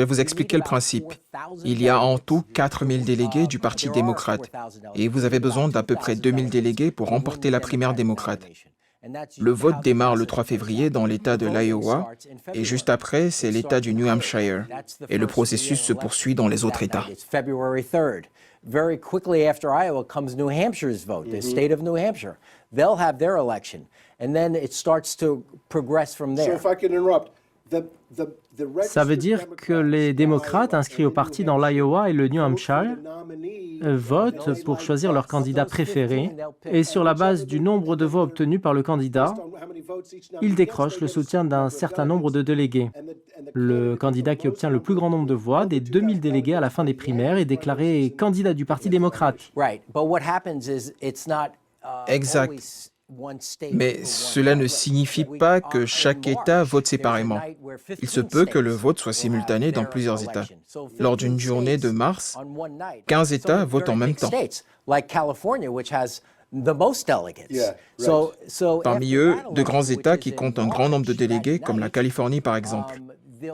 Je vais vous expliquer le principe. Il y a en tout 4000 délégués du Parti démocrate et vous avez besoin d'à peu près 2000 délégués pour remporter la primaire démocrate. Le vote démarre le 3 février dans l'État de l'Iowa et juste après, c'est l'État du New Hampshire. Et le processus se poursuit dans les autres États. Very quickly after Iowa comes New Hampshire's vote, the state of New Hampshire. They'll have their election, and then it starts to progress from there. So if I can interrupt, Ça veut dire que les démocrates inscrits au parti dans l'Iowa et le New Hampshire votent pour choisir leur candidat préféré et sur la base du nombre de voix obtenus par le candidat, ils décrochent le soutien d'un certain nombre de délégués. Le candidat qui obtient le plus grand nombre de voix, des 2000 délégués à la fin des primaires, est déclaré candidat du Parti démocrate. Exact. Mais cela ne signifie pas que chaque État vote séparément. Il se peut que le vote soit simultané dans plusieurs États. Lors d'une journée de mars, 15 États votent en même temps. Parmi eux, de grands États qui comptent un grand nombre de délégués, comme la Californie par exemple.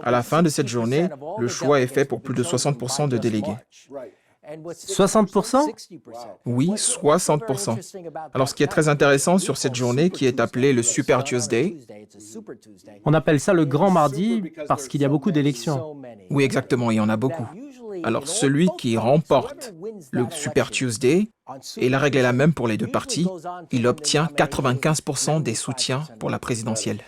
À la fin de cette journée, le choix est fait pour plus de 60% de délégués. 60%? Oui, 60%. Alors, ce qui est très intéressant sur cette journée, qui est appelée le Super Tuesday, On appelle ça le Grand Mardi parce qu'il y a beaucoup d'élections. oui, exactement, il y en a beaucoup. Alors, celui qui remporte le Super Tuesday, et la règle est la même pour les deux partis, il obtient 95% des soutiens pour la présidentielle.